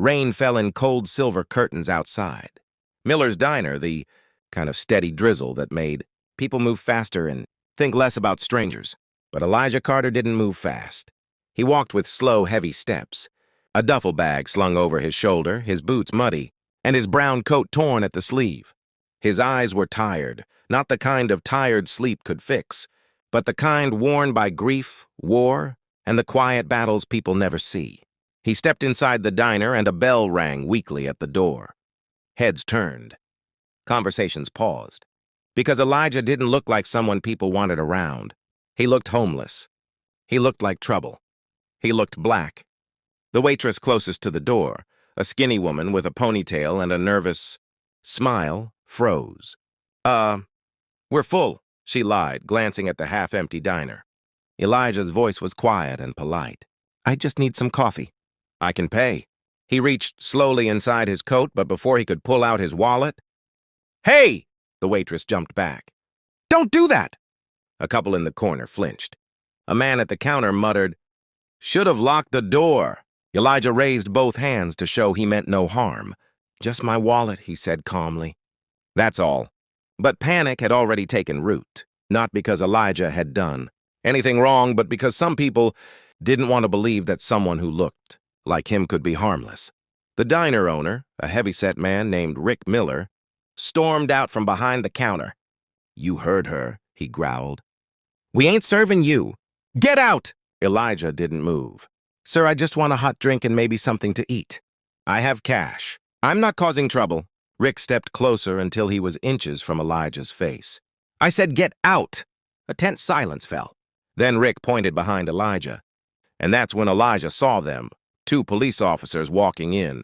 Rain fell in cold silver curtains outside. Miller's diner, the kind of steady drizzle that made people move faster and think less about strangers. But Elijah Carter didn't move fast. He walked with slow, heavy steps, a duffel bag slung over his shoulder, his boots muddy, and his brown coat torn at the sleeve. His eyes were tired, not the kind of tired sleep could fix, but the kind worn by grief, war, and the quiet battles people never see. He stepped inside the diner and a bell rang weakly at the door. Heads turned. Conversations paused. Because Elijah didn't look like someone people wanted around. He looked homeless. He looked like trouble. He looked black. The waitress closest to the door, a skinny woman with a ponytail and a nervous smile, froze. We're full, she lied, glancing at the half-empty diner. Elijah's voice was quiet and polite. I just need some coffee. I can pay. He reached slowly inside his coat, but before he could pull out his wallet... Hey! The waitress jumped back. Don't do that! A couple in the corner flinched. A man at the counter muttered, Should have locked the door. Elijah raised both hands to show he meant no harm. Just my wallet, he said calmly. That's all. But panic had already taken root, not because Elijah had done anything wrong, but because some people didn't want to believe that someone who looked like him could be harmless. The diner owner, a heavy-set man named Rick Miller, stormed out from behind the counter. You heard her, he growled. We ain't serving you. Get out! Elijah didn't move. Sir, I just want a hot drink and maybe something to eat. I have cash. I'm not causing trouble. Rick stepped closer until he was inches from Elijah's face. I said get out! A tense silence fell. Then Rick pointed behind Elijah. And that's when Elijah saw them, 2 police officers walking in.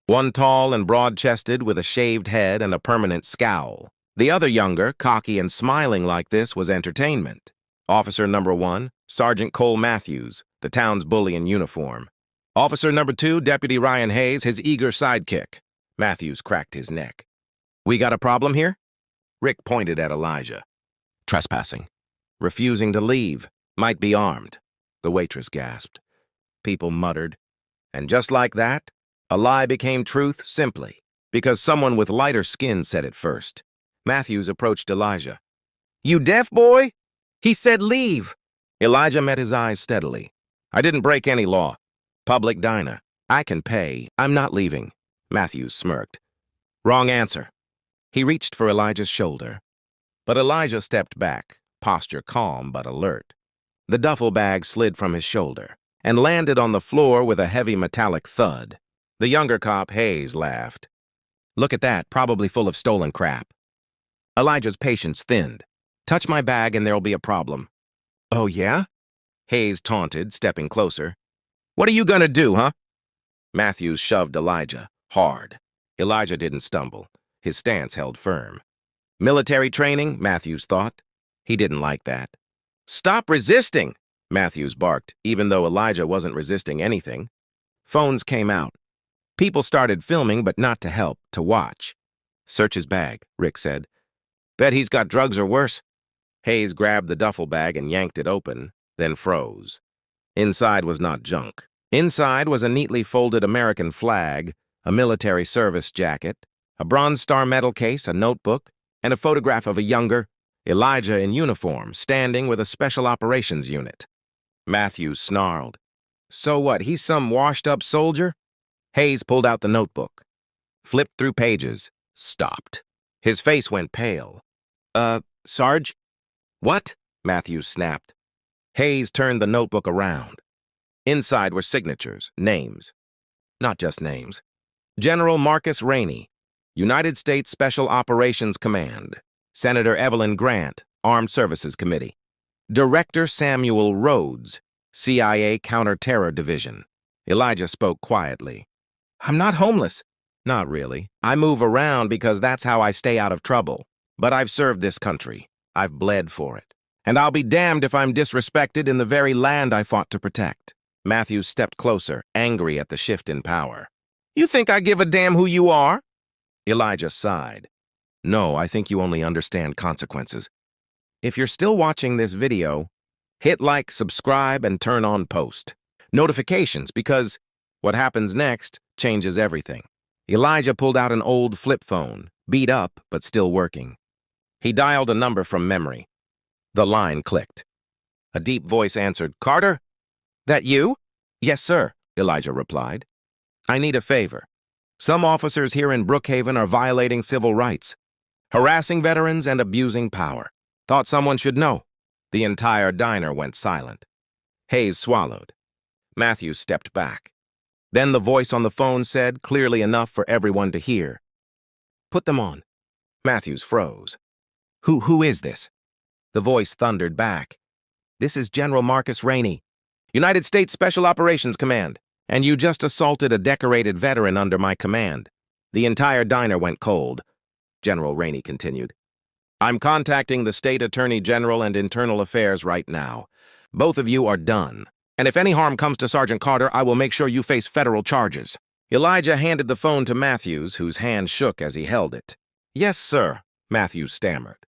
One tall and broad-chested with a shaved head and a permanent scowl. The other younger, cocky and smiling like this, was entertainment. Officer number 1, Sergeant Cole Matthews, the town's bully in uniform. Officer number 2, Deputy Ryan Hayes, his eager sidekick. Matthews cracked his neck. We got a problem here? Rick pointed at Elijah. Trespassing. Refusing to leave. Might be armed. The waitress gasped. People muttered. And just like that, a lie became truth simply, because someone with lighter skin said it first. Matthews approached Elijah. You deaf, boy? He said leave. Elijah met his eyes steadily. I didn't break any law. Public diner. I can pay. I'm not leaving. Matthews smirked. Wrong answer. He reached for Elijah's shoulder. But Elijah stepped back, posture calm but alert. The duffel bag slid from his shoulder and landed on the floor with a heavy metallic thud. The younger cop, Hayes, laughed. Look at that, probably full of stolen crap. Elijah's patience thinned. Touch my bag and there'll be a problem. Oh, yeah? Hayes taunted, stepping closer. What are you gonna do, huh? Matthews shoved Elijah, hard. Elijah didn't stumble. His stance held firm. Military training, Matthews thought. He didn't like that. Stop resisting, Matthews barked, even though Elijah wasn't resisting anything. Phones came out. People started filming, but not to help, to watch. Search his bag, Rick said. Bet he's got drugs or worse. Hayes grabbed the duffel bag and yanked it open, then froze. Inside was not junk. Inside was a neatly folded American flag, a military service jacket, a Bronze Star medal case, a notebook, and a photograph of a younger, Elijah in uniform, standing with a special operations unit. Matthews snarled. So what, he's some washed-up soldier? Hayes pulled out the notebook, flipped through pages, stopped. His face went pale. Sarge? What? Matthews snapped. Hayes turned the notebook around. Inside were signatures, names. Not just names. General Marcus Rainey, United States Special Operations Command. Senator Evelyn Grant, Armed Services Committee. Director Samuel Rhodes, CIA Counter-Terror Division. Elijah spoke quietly. I'm not homeless. Not really. I move around because that's how I stay out of trouble. But I've served this country. I've bled for it. And I'll be damned if I'm disrespected in the very land I fought to protect. Matthews stepped closer, angry at the shift in power. You think I give a damn who you are? Elijah sighed. No, I think you only understand consequences. If you're still watching this video, hit like, subscribe, and turn on post notifications because What happens next changes everything. Elijah pulled out an old flip phone, beat up but still working. He dialed a number from memory. The line clicked. A deep voice answered, "Carter? That you?" "Yes, sir," Elijah replied. "I need a favor. Some officers here in Brookhaven are violating civil rights, harassing veterans and abusing power. Thought someone should know." The entire diner went silent. Hayes swallowed. Matthews stepped back. Then the voice on the phone said, clearly enough for everyone to hear, "Put them on." Matthews froze. Who is this?" The voice thundered back. "This is General Marcus Rainey, United States Special Operations Command, and you just assaulted a decorated veteran under my command." The entire diner went cold. General Rainey continued, "I'm contacting the State Attorney General and Internal Affairs right now. Both of you are done. And if any harm comes to Sergeant Carter, I will make sure you face federal charges." Elijah handed the phone to Matthews, whose hand shook as he held it. "Yes, sir," Matthews stammered.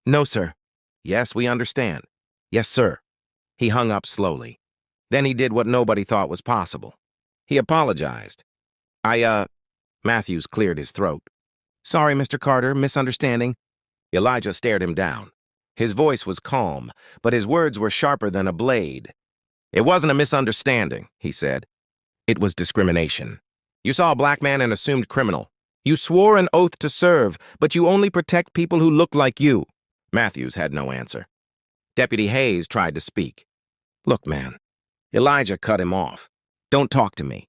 "No, sir." "Yes, we understand." "Yes, sir." He hung up slowly. Then he did what nobody thought was possible. He apologized. Matthews cleared his throat. "Sorry, Mr. Carter, misunderstanding." Elijah stared him down. His voice was calm, but his words were sharper than a blade. "It wasn't a misunderstanding," he said. "It was discrimination. You saw a black man and assumed criminal. You swore an oath to serve, but you only protect people who look like you." Matthews had no answer. Deputy Hayes tried to speak. "Look, man." Elijah cut him off. "Don't talk to me."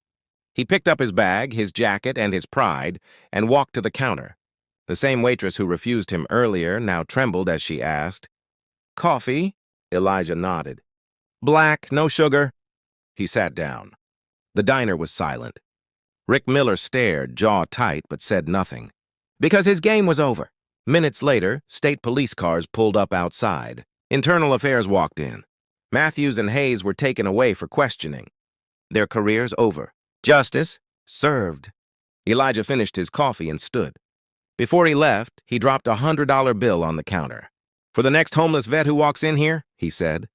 He picked up his bag, his jacket, and his pride, and walked to the counter. The same waitress who refused him earlier now trembled as she asked, "Coffee?" Elijah nodded. "Black, no sugar." He sat down. The diner was silent. Rick Miller stared, jaw tight, but said nothing. Because his game was over. Minutes later, state police cars pulled up outside. Internal Affairs walked in. Matthews and Hayes were taken away for questioning. Their careers over. Justice served. Elijah finished his coffee and stood. Before he left, he dropped a $100 bill on the counter. "For the next homeless vet who walks in here," he said,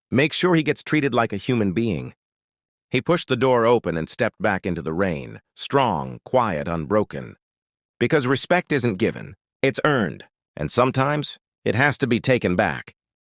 "make sure he gets treated like a human being." He pushed the door open and stepped back into the rain, strong, quiet, unbroken. Because respect isn't given, it's earned, and sometimes it has to be taken back.